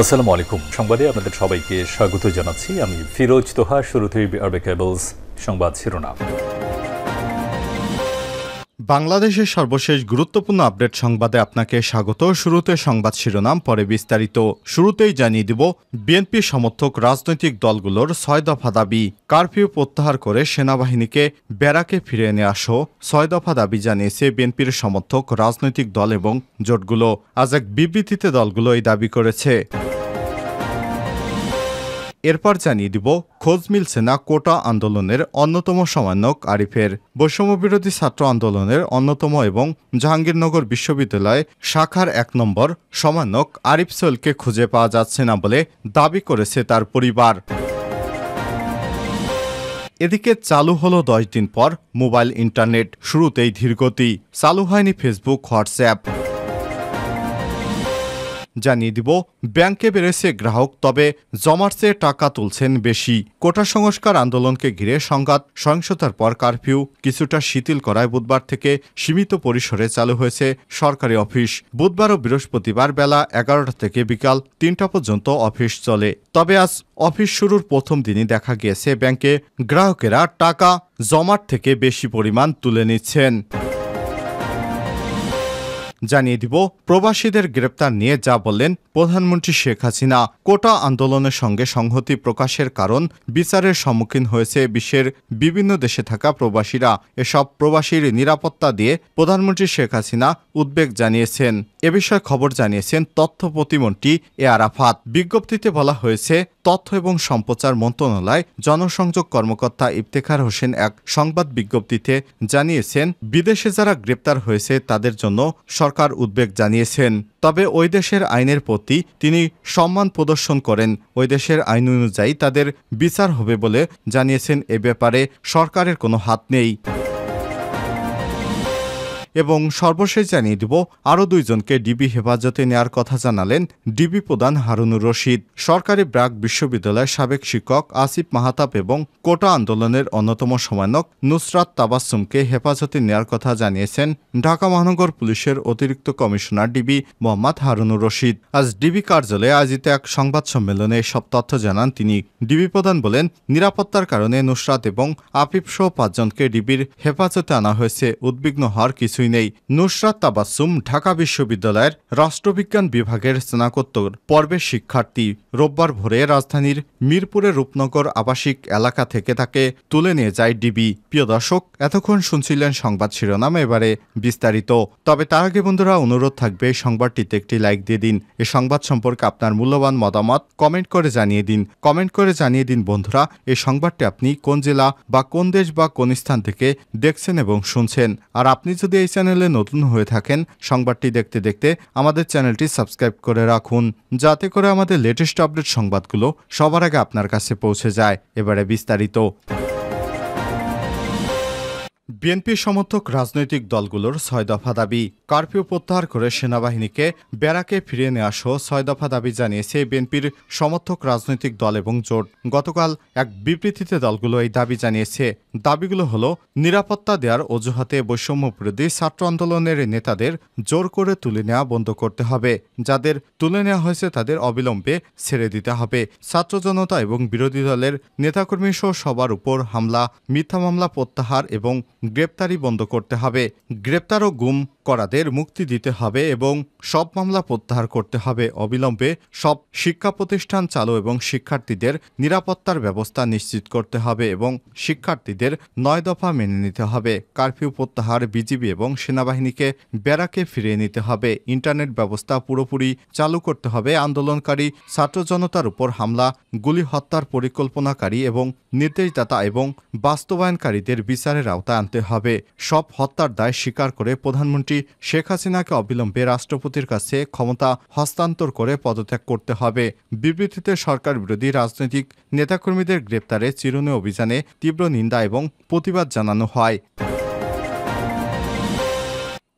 আসসালামু আলাইকুম। সংবাদে আপনাদের সবাইকে স্বাগত জানাচ্ছি। আমি ফিরোজ তোহা। শুরুতেই আরবে কেবলস সংবাদ শিরোনাম। বাংলাদেশের সর্বশেষ গুরুত্বপূর্ণ আপডেট সংবাদে আপনাকে স্বাগত। শুরুতে সংবাদ শিরোনাম, পরে বিস্তারিত। শুরুতেই জানিয়ে দিব, বিএনপি সমর্থক রাজনৈতিক দলগুলোর 6 দফা দাবি। কারফিউ প্রত্যাহার করে সেনাবাহিনীকে ব্যারাকে ফিরে এনে আসো 6 দফা দাবি জানিয়েছে বিএনপির সমর্থক রাজনৈতিক দল এবং জোটগুলো। আজ এক বিবৃতিতে দলগুলো এই দাবি করেছে। এরপর জানিয়ে দিব, খোঁজ মিলছে না কোটা আন্দোলনের অন্যতম সমন্বয়ক আরিফের। বৈষম্যবিরোধী ছাত্র আন্দোলনের অন্যতম এবং জাহাঙ্গীরনগর বিশ্ববিদ্যালয় শাখার 1 নম্বর সমন্বয়ক আরিফ সোহেলকে খুঁজে পাওয়া যাচ্ছে না বলে দাবি করেছে তার পরিবার। এদিকে চালু হলো 10 দিন পর মোবাইল ইন্টারনেট, শুরুতেই ধীরগতি। চালু হয়নি ফেসবুক, হোয়াটসঅ্যাপ। জানিয়ে দিব, ব্যাংকে বেড়েছে গ্রাহক, তবে জমার চেয়ে টাকা তুলছেন বেশি। কোটা সংস্কার আন্দোলনকে ঘিরে সংঘাত সহিংসতার পর কারফিউ কিছুটা শিথিল করায় বুধবার থেকে সীমিত পরিসরে চালু হয়েছে সরকারি অফিস। বুধবার ও বৃহস্পতিবার বেলা 11টা থেকে বিকাল 3টা পর্যন্ত অফিস চলে। তবে আজ অফিস শুরুর প্রথম দিনই দেখা গিয়েছে ব্যাংকে গ্রাহকেরা টাকা জমার থেকে বেশি পরিমাণ তুলে নিচ্ছেন। জানিয়ে দিব, প্রবাসীদের গ্রেপ্তার নিয়ে যা বললেন প্রধানমন্ত্রী শেখ হাসিনা। কোটা আন্দোলনের সঙ্গে সংহতি প্রকাশের কারণ বিচারের সম্মুখীন হয়েছে বিশ্বের বিভিন্ন দেশে থাকা প্রবাসীরা। এসব প্রবাসীর নিরাপত্তা দিয়ে প্রধানমন্ত্রী শেখ হাসিনা উদ্বেগ জানিয়েছেন। এ বিষয়ে খবর জানিয়েছেন তথ্য প্রতিমন্ত্রী এ আরাফাত। বিজ্ঞপ্তিতে বলা হয়েছে, তথ্য এবং সম্প্রচার মন্ত্রণালয় জনসংযোগ কর্মকর্তা ইফতেখার হোসেন এক সংবাদ বিজ্ঞপ্তিতে জানিয়েছেন, বিদেশে যারা গ্রেপ্তার হয়েছে তাদের জন্য সরকার উদ্বেগ জানিয়েছেন। তবে ওই দেশের আইনের প্রতি তিনি সম্মান প্রদর্শন করেন। ওই দেশের আইন অনুযায়ী তাদের বিচার হবে বলে জানিয়েছেন। এ ব্যাপারে সরকারের কোনো হাত নেই। এবং সর্বশেষ জানিয়ে দিব, আরও 2 জনকে ডিবি হেফাজতে নেওয়ার কথা জানালেন ডিবি প্রধান হারুনুর রশিদ। সরকারি ব্র্যাক বিশ্ববিদ্যালয়ের সাবেক শিক্ষক আসিফ মাহতাব এবং কোটা আন্দোলনের অন্যতম সমন্বয়ক নুসরাত তাবাসসুমকে হেফাজতে নেওয়ার কথা জানিয়েছেন ঢাকা মহানগর পুলিশের অতিরিক্ত কমিশনার ডিবি মোহাম্মদ হারুনুর রশিদ। আজ ডিবি কার্যালয়ে আয়োজিত এক সংবাদ সম্মেলনে এসব তথ্য জানান তিনি। ডিবি প্রধান বলেন, নিরাপত্তার কারণে নুসরাত এবং আফিফ সহ 5 জনকে ডিবির হেফাজতে আনা হয়েছে। উদ্বিগ্ন হওয়ার কিছুই নেই। নুসরাত তাবাসসুম ঢাকা বিশ্ববিদ্যালয়ের রাষ্ট্রবিজ্ঞান বিভাগের স্নাতকোত্তর পর্বের শিক্ষার্থী। রোববার ভোরে রাজধানীর মিরপুরের রূপনগর আবাসিক এলাকা থেকে তাকে তুলে নিয়ে যায় ডিবি। প্রিয় দর্শক, এতক্ষণ শুনছিলেন সংবাদ শিরোনাম, এবারে বিস্তারিত। তবে তার আগে বন্ধুরা, অনুরোধ থাকবে সংবাদটিতে একটি লাইক দিয়ে দিন। এই সংবাদ সম্পর্কে আপনার মূল্যবান মতামত কমেন্ট করে জানিয়ে দিন। কমেন্ট করে জানিয়ে দিন বন্ধুরা, এই সংবাদটি আপনি কোন জেলা বা কোন দেশ বা কোন স্থান থেকে দেখছেন এবং শুনছেন। আর আপনি যদি এই চ্যানেলে নতুন হয়ে থাকেন, সংবাদটি দেখতে দেখতে আমাদের চ্যানেলটি সাবস্ক্রাইব করে রাখুন, যাতে করে আমাদের লেটেস্ট আপডেট সংবাদগুলো সবার আগে আপনার কাছে পৌঁছে যায়। এবারে বিস্তারিত। বিএনপি সমর্থক রাজনৈতিক দলগুলোর 6 দফা দাবি। কারফিউ প্রত্যাহার করে সেনাবাহিনীকে ব্যারাকে ফিরিয়ে নেওয়া সহ 6 দফা দাবি জানিয়েছে বিএনপির সমর্থক রাজনৈতিক দল এবং জোট। গতকাল এক বিবৃতিতে দলগুলো এই দাবি জানিয়েছে। দাবিগুলো হলো, নিরাপত্তা দেওয়ার অজুহাতে বৈষম্যবিরোধী ছাত্র আন্দোলনের নেতাদের জোর করে তুলে নেওয়া বন্ধ করতে হবে। যাদের তুলে নেওয়া হয়েছে তাদের অবিলম্বে ছেড়ে দিতে হবে। ছাত্র জনতা এবং বিরোধী দলের নেতাকর্মী সহ সবার উপর হামলা, মিথ্যা মামলা প্রত্যাহার এবং গ্রেপ্তারি বন্ধ করতে হবে। গ্রেপ্তার ও গুম করাদের মুক্তি দিতে হবে এবং সব মামলা প্রত্যাহার করতে হবে। অবিলম্বে সব শিক্ষা প্রতিষ্ঠান চালু এবং শিক্ষার্থীদের নিরাপত্তার ব্যবস্থা নিশ্চিত করতে হবে এবং শিক্ষার্থীদের 9 দফা মেনে নিতে হবে। কারফিউ প্রত্যাহার, বিজিবি এবং সেনাবাহিনীকে ব্যারাকে ফিরিয়ে নিতে হবে। ইন্টারনেট ব্যবস্থা পুরোপুরি চালু করতে হবে। আন্দোলনকারী ছাত্র জনতার উপর হামলা, গুলি, হত্যার পরিকল্পনাকারী এবং নির্দেশদাতা এবং বাস্তবায়নকারীদের বিচারের আওতায় আনতে হবে। সব হত্যার দায় স্বীকার করে প্রধানমন্ত্রী শেখ হাসিনাকে অবিলম্বে রাষ্ট্রপতির কাছে ক্ষমতা হস্তান্তর করে পদত্যাগ করতে হবে। বিবৃতিতে সরকার বিরোধী রাজনৈতিক নেতাকর্মীদের গ্রেপ্তারে চিরুনি অভিযানে তীব্র নিন্দা এবং প্রতিবাদ জানানো হয়।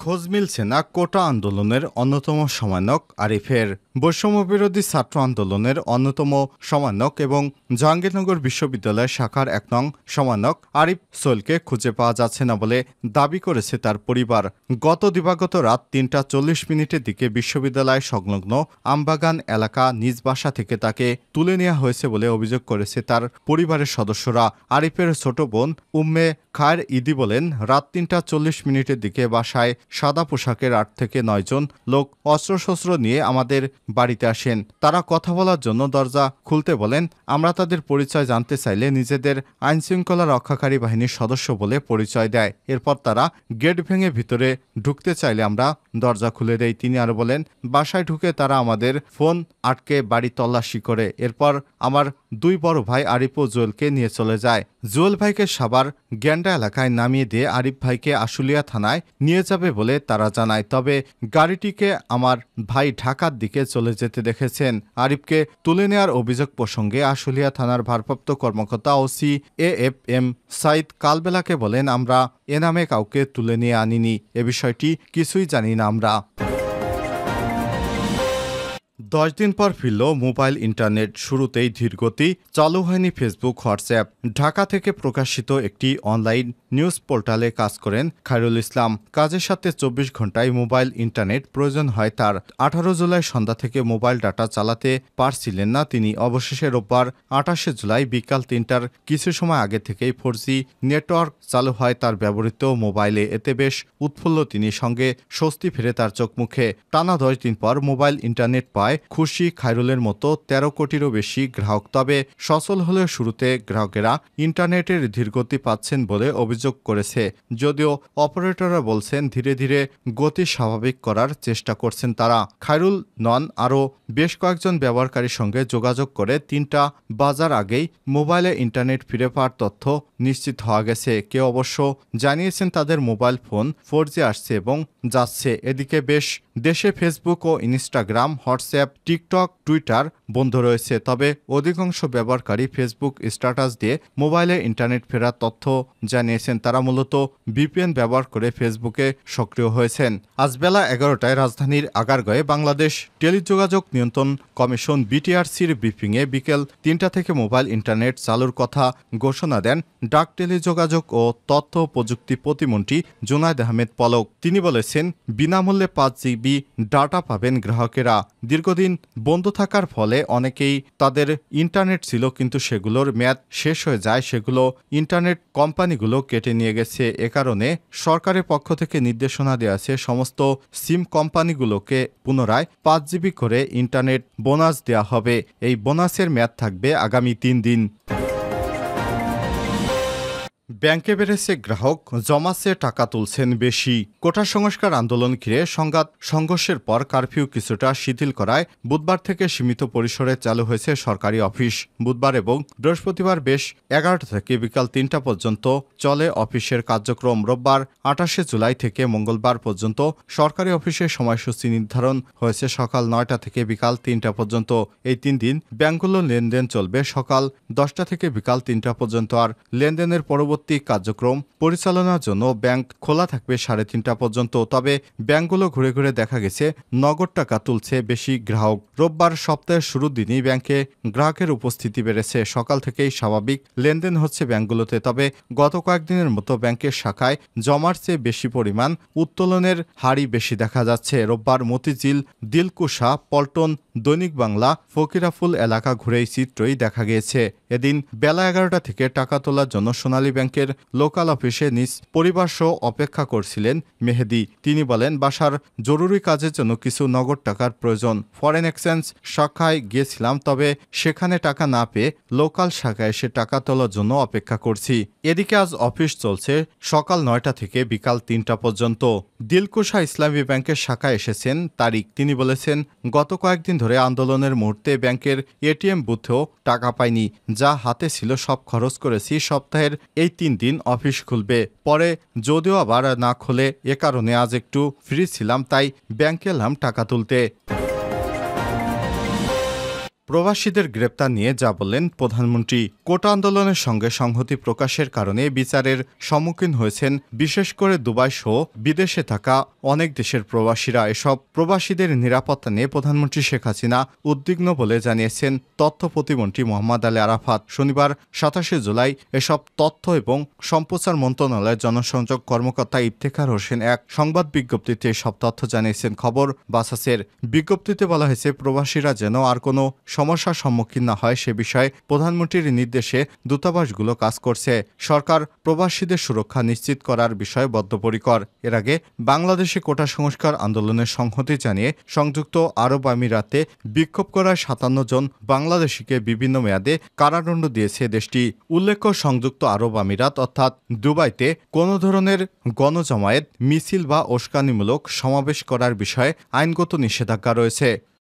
খোঁজ মিলছে না কোটা আন্দোলনের অন্যতম সমন্বয়ক আরিফের। বৈষম্যবিরোধী ছাত্র আন্দোলনের অন্যতম সমন্বয়ক এবং জাহাঙ্গীরনগর বিশ্ববিদ্যালয় শাখার ১ নং সমন্বয়ক আরিফ সোহেলকে খুঁজে পাওয়া যাচ্ছে না বলে দাবি করেছে তার পরিবার। গত দিবাগত রাত ৩টা ৪০ দিকে বিশ্ববিদ্যালয় সংলগ্ন আমবাগান এলাকা নিজ বাসা থেকে তাকে তুলে নেওয়া হয়েছে বলে অভিযোগ করেছে তার পরিবারের সদস্যরা। আরিফের ছোট বোন উম্মে খায়ের ইদি বলেন, রাত ৩টা ৪০ দিকে বাসায় সাদা পোশাকের ৮ থেকে ৯ জন লোক অস্ত্রশস্ত্র নিয়ে আমাদের বাড়িতে আসেন। তারা কথা বলার জন্য দরজা খুলতে বলেন। আমরা তাদের পরিচয় জানতে চাইলে নিজেদের আইনশৃঙ্খলা রক্ষাকারী বাহিনীর সদস্য বলে পরিচয় দেয়। এরপর তারা গেট ভেঙে ভিতরে ঢুকতে চাইলে আমরা দরজা খুলে দেই। তিনি আরো বলেন, বাসায় ঢুকে তারা আমাদের ফোন আটকে বাড়ি তল্লাশি করে। এরপর আমার 2 বড় ভাই আরিফ ও জুয়েলকে নিয়ে চলে যায়। জুয়েল ভাইকে সাভার গ্যান্ডা এলাকায় নামিয়ে দিয়ে আরিফ ভাইকে আশুলিয়া থানায় নিয়ে যাবে বলে তারা জানায়। তবে গাড়িটিকে আমার ভাই ঢাকার দিকে চলে যেতে দেখেছেন। আরিফকে তুলে নেওয়ার অভিযোগ প্রসঙ্গে আশুলিয়া থানার ভারপ্রাপ্ত কর্মকর্তা ওসি AFM সাইদ কালবেলাকে বলেন, আমরা এ নামে কাউকে তুলে নিয়ে আনিনি, এ বিষয়টি কিছুই জানি না আমরা। 10 দিন পর ফিরল মোবাইল ইন্টারনেট, শুরুতেই ধীরগতি, চালু হয়নি ফেসবুক, হোয়াটসঅ্যাপ। ঢাকা থেকে প্রকাশিত একটি অনলাইন নিউজ পোর্টালে কাজ করেন খায়রুল ইসলাম। কাজের সাথে 24 ঘন্টায় মোবাইল ইন্টারনেট প্রয়োজন হয় তার। 18 জুলাই সন্ধ্যা থেকে মোবাইল ডাটা চালাতে পারছিলেন না তিনি। অবশেষে রোববার 28 জুলাই বিকাল 3টার কিছু সময় আগে থেকেই 4G নেটওয়ার্ক চালু হয় তার ব্যবহৃত মোবাইলে। এতে বেশ উৎফুল্ল তিনি, সঙ্গে স্বস্তি ফিরে তার চোখ মুখে। টানা 10 দিন পর মোবাইল ইন্টারনেট পায় খুশি খায়রুলের মতো 13 কোটিরও বেশি গ্রাহক। তবে সচল হলেও শুরুতে গ্রাহকেরা ইন্টারনেটের ধীরগতি পাচ্ছেন বলে অভিযোগ করেছে। যদিও অপারেটররা বলছেন ধীরে ধীরে গতি স্বাভাবিক করার চেষ্টা করছেন তারা। খায়রুল নন, আরও বেশ কয়েকজন ব্যবহারকারীর সঙ্গে যোগাযোগ করে 3টা বাজার আগেই মোবাইলে ইন্টারনেট ফিরে পাওয়ার তথ্য নিশ্চিত হওয়া গেছে। কেউ অবশ্য জানিয়েছেন তাদের মোবাইল ফোন 4G আসছে এবং যাচ্ছে। এদিকে দেশে ফেসবুক ও ইনস্টাগ্রাম, হোয়াটসঅ্যাপ, টিকটক, টুইটার বন্ধ রয়েছে। তবে অধিকাংশ ব্যবহারকারী ফেসবুক স্ট্যাটাস দিয়ে মোবাইলে ইন্টারনেট ফেরার তথ্য জানিয়েছেন। তারা মূলত VPN ব্যবহার করে ফেসবুকে সক্রিয় হয়েছেন। আজ বেলা 11টায় রাজধানীর আগারগাঁয়ে বাংলাদেশ টেলিযোগাযোগ নিয়ন্ত্রণ কমিশন BTRCর ব্রিফিংয়ে বিকেল 3টা থেকে মোবাইল ইন্টারনেট চালুর কথা ঘোষণা দেন ডাক টেলিযোগাযোগ ও তথ্য প্রযুক্তি প্রতিমন্ত্রী জুনায়েদ আহমেদ পলক। তিনি বলেছেন, বিনামূল্যে 5GB ডাটা পাবেন গ্রাহকেরা। দীর্ঘদিন বন্ধ থাকার ফলে অনেকেই তাদের ইন্টারনেট ছিল কিন্তু সেগুলোর মেয়াদ শেষ হয়ে যায়, সেগুলো ইন্টারনেট কোম্পানিগুলো কেটে নিয়ে গেছে। এ কারণে সরকারের পক্ষ থেকে নির্দেশনা দেওয়া আছে সমস্ত সিম কোম্পানিগুলোকে পুনরায় 5GB করে ইন্টারনেট বোনাস দেওয়া হবে। এই বোনাসের মেয়াদ থাকবে আগামী 3 দিন। ব্যাংকে বেড়েছে গ্রাহক, জমাচ্ছে টাকা তুলছেন বেশি। কোটা সংস্কার আন্দোলন ঘিরে সংঘর্ষের পর কারফিউ কিছুটা শিথিল করায় বুধবার থেকে সীমিত পরিসরে চালু হয়েছে সরকারি অফিস। বুধবার এবং বৃহস্পতিবার বেশ 11টা থেকে বিকাল 3টা পর্যন্ত চলে অফিসের কার্যক্রম। রোববার 28 জুলাই থেকে মঙ্গলবার পর্যন্ত সরকারি অফিসের সময়সূচি নির্ধারণ হয়েছে সকাল 9টা থেকে বিকাল 3টা পর্যন্ত। এই 3 দিন ব্যাংকগুলোর লেনদেন চলবে সকাল 10টা থেকে বিকাল 3টা পর্যন্ত। আর লেনদেনের পরবর্তী কার্যক্রম পরিচালনার জন্য ব্যাংক খোলা থাকবে 3:30টা পর্যন্ত। তবে ব্যাংকগুলো ঘুরে ঘুরে দেখা গেছে নগদ টাকা তুলছে বেশি গ্রাহক। রোববার সপ্তাহের শুরুর দিনই ব্যাংকে গ্রাহকের উপস্থিতি বেড়েছে। সকাল থেকেই স্বাভাবিক লেনদেন হচ্ছে ব্যাংকগুলোতে। তবে গত কয়েকদিনের মতো ব্যাংকের শাখায় জমার চেয়ে বেশি পরিমাণ উত্তোলনের হারই বেশি দেখা যাচ্ছে। রোববার মতিঝিল, দিলকুশা, পল্টন, দৈনিক বাংলা, ফকিরাফুল এলাকা ঘুরে এই চিত্রই দেখা গিয়েছে। এদিন বেলা 11টা থেকে টাকা তোলার জন্য সোনালী ব্যাংকের লোকাল অফিসে নিজ পরিবার সহ অপেক্ষা করছিলেন মেহেদি। তিনি বলেন, বাসার জরুরি কাজের জন্য কিছু নগদ টাকার প্রয়োজন। ফরেন এক্সচেঞ্জ শাখায় গিয়েছিলাম, তবে সেখানে টাকা না পেয়ে লোকাল শাখায় এসে টাকা তোলার জন্য অপেক্ষা করছি। এদিকে আজ অফিস চলছে সকাল 9টা থেকে বিকাল 3টা পর্যন্ত। দিলকুশা ইসলামী ব্যাংকের শাখায় এসেছেন তারিক। তিনি বলেছেন, গত কয়েকদিন ধরে আন্দোলনের মুহূর্তে ব্যাংকের ATM বুথেও টাকা পাইনি, যা হাতে ছিল সব খরচ করেছি। সপ্তাহের এই 3 দিন অফিস খুলবে, পরে যদিও আবার না খোলে, এ কারণে আজ একটু ফ্রি ছিলাম, তাই ব্যাংকে এলাম টাকা তুলতে। প্রবাসীদের গ্রেপ্তার নিয়ে যা বললেন প্রধানমন্ত্রী। কোটা আন্দোলনের সঙ্গে সংহতি প্রকাশের কারণে বিচারের সম্মুখীন হয়েছেন বিশেষ করে দুবাই সহ বিদেশে থাকা অনেক দেশের প্রবাসীরা। এসব প্রবাসীদের নিরাপত্তা নিয়ে প্রধানমন্ত্রী শেখ হাসিনা উদ্বিগ্ন বলে জানিয়েছেন তথ্য প্রতিমন্ত্রী মোহাম্মদ আলী আরাফাত। শনিবার ২৭ জুলাই এসব তথ্য এবং সম্প্রচার মন্ত্রণালয়ের জনসংযোগ কর্মকর্তা ইফতেখার হোসেন এক সংবাদ বিজ্ঞপ্তিতে এসব তথ্য জানিয়েছেন। খবর বাসাসের বিজ্ঞপ্তিতে বলা হয়েছে, প্রবাসীরা যেন আর কোনো সমস্যার সম্মুখীন না হয় সে বিষয়ে প্রধানমন্ত্রীর নির্দেশে দূতাবাসগুলো কাজ করছে। সরকার প্রবাসীদের সুরক্ষা নিশ্চিত করার বিষয়ে বদ্ধপরিকর। এর আগে বাংলাদেশে কোটা সংস্কার আন্দোলনের সংহতি জানিয়ে সংযুক্ত আরব আমিরাতে বিক্ষোভ করায় ৫৭ জন বাংলাদেশিকে বিভিন্ন মেয়াদে কারাদণ্ড দিয়েছে দেশটি। উল্লেখ্য, সংযুক্ত আরব আমিরাত অর্থাৎ দুবাইতে কোনো ধরনের গণজমায়েত, মিছিল বা উস্কানিমূলক সমাবেশ করার বিষয়ে আইনগত নিষেধাজ্ঞা রয়েছে।